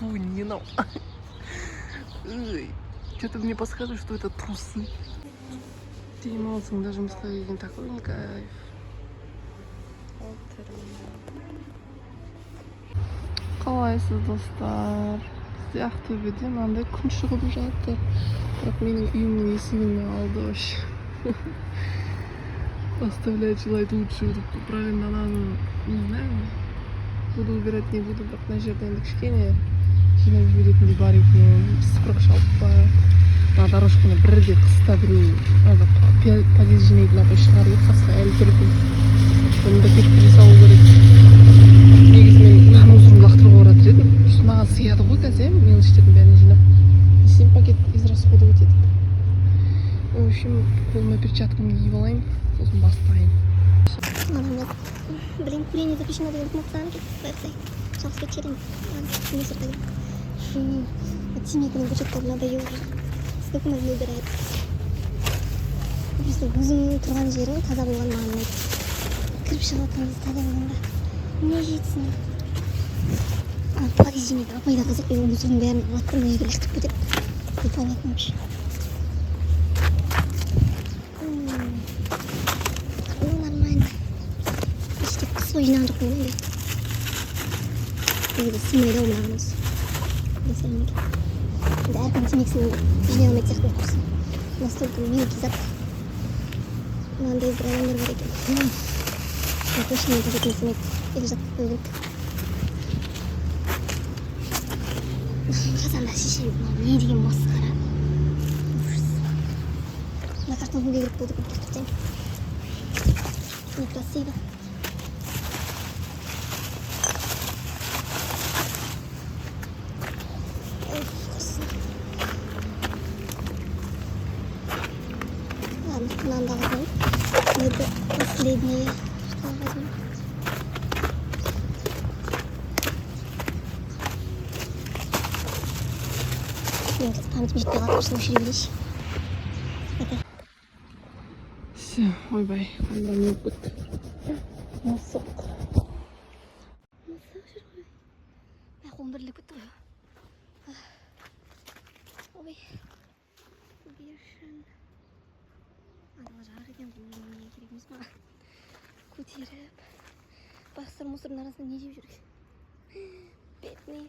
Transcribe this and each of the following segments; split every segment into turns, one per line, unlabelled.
Фу, не надо. Что-то мне подсказывает, что это трусы. Демалсың, даже жұмысқа келген такой кайф. Қалайсыз достар? Бізде Ақтөбеде мынандай күн шығып жатыр. Бірақ менің үйімнің есігін алды вообще. Оставлять желать лучшего. Правильно, надо, не знаю. Буду убирать, не буду, бірақ мына жерде енді кішкене жинап жіберетіндей бар екен. Сыпырғыш алып бар. Мына дорожканы бірде қыста біреу подъезд жинайтын апай шығарып қасқа әлі тұр екен. Оны да кетіп жасау керек. Негізі мен мусорымды лақтыруға баратыр едім. Маған сияды ғой қазір, мелочьтердің бәрін жинап. 7 пакет израсходовать етіп. В общем, қолыма перчаткамды киіп алайын, сосын бастайын.
Блин, курение запрещено было в Мохтанке. Сейчас вечерин. Мусор даю. От семейками бюджетов надоел уже. Сколько можно убирать? Просто өзімнің тұрған жерім таза болған маған ұнайды. Кіріп шығатынымыз таза болғанда не жетсін? Подъезд жинайды. Апай да қызық, мусордың бәрін алады, мына жерге лақтырып кетеді. Непонятно вообще. Ну, нормально. Почти свой жинаған жоқпын ғой енді. Негізі сыймайды ау мынағымыз. Енді әркім темекісін жинай алмайды сияқты болып тұрсын. Настолько мелкий зат. Мынандай бір адамдар бар екен. Точно мен пакетіне сыймайды. Екі жақтап қою керек. Қазанда шешем не деген масқара. Мына картонға керек болды көп тұртайын. Некрасиво. Ладно, надо возьму. Это последнее, что я возьму. Нет, память будет пилать, потому что мы шевелись.
Все, ойбай, қандай не опыт. Мысық.
Мысық жүр ғой. Қолым біріліп кетті ғой. Ой. Бершін. Адала жарық екен, қолым не керек емес маған. Көтеріп. Бастар мусордың арасында не жеп жүр? Бедный.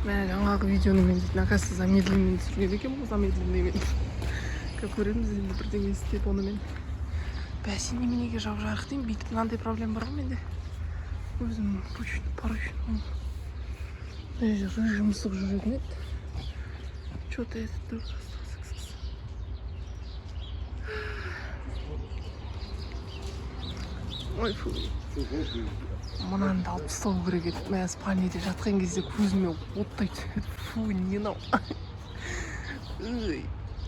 Мә жаңағы видеоны мен дейтін, оказывается, замедленмен түсірген екен бұл замедленныймен. Как көреміз енді бірдеңе істеп онымен. Бәсе неменеге жау жарық деймін, бүйтіп мынандай проблема бар ғой менде. Өзім поручно. Режим мысық жүретін еді. Что-то это только остался. Ой, фу. Мынаны да алып тастау керек еді. Мен спальныйде жатқан кезде көзіме оттай түседі. Фу, не надо.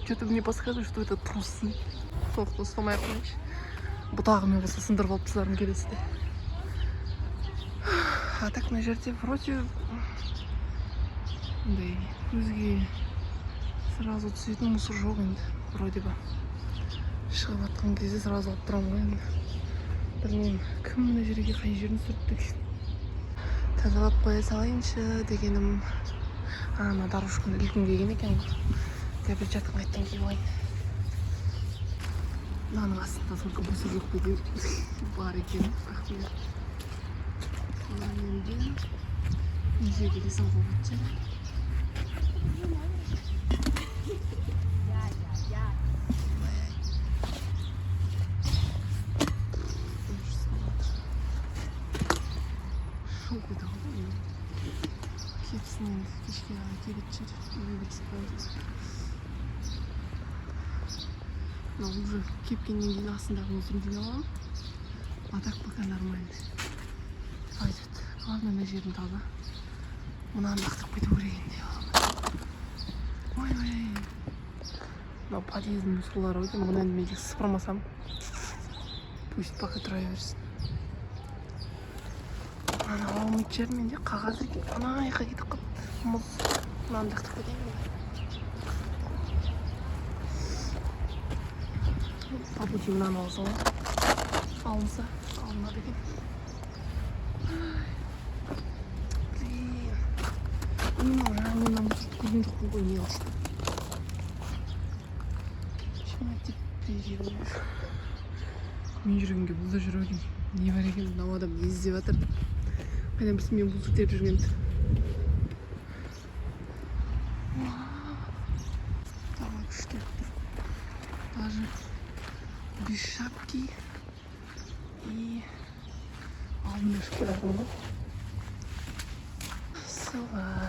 Что-то мне подсказывает, что это трусы. Тоқты ұстамай қойыншы. Бұтағымен болса сындырып алып тастарым келесіде. А так мына жерде вроде көзге сразу түсетін мусор жоқ енді. Вроде бы. Шығып атқан кезде сразу алып тұрамын ғой енді. Білмеймін, кім мына жерге қай жерін сүртті екен. Тазалап қоя салайыншы дегенім. Ана дорожканы ілкім келген екен ғой. Перчаткам айттым киіп алайын. Мынаның астында только мусор жоқ па деп бар екен. Рахмет. Енді мына жерге де салуға болады. Кетсін енді кешке келетін шығар. Үйге кетсін болды. Мына уже кепкеннен кейін астындағы мусорын жинап аламын. А так пока нормально. Пойдет. Главное, мына жерім таза. Мынаны лақтырып кету керек енді. Ой-ой. Мынау подъездің сулары өте. Мұны енді мен сыпырмасам. Пусть пока тұра берсін. Ана алмайды жер менде қағаз екен. Ана айқа кетіп қалды. Мұз. Мынаны лақтырып кетейін. Папути мынаны алса ғой. Алынса, алынады екен. Не може, они нам тут другой не очень. Почему ты переживаешь? Мен жүргенге бұл да жүр екен. Не бар екен, мынау адам не іздеп жатыр. Қайдан білсін мен бұл сілтеп жүргенді. Тава күшті. Даже без шапки и алдында шкаф болды. Солай.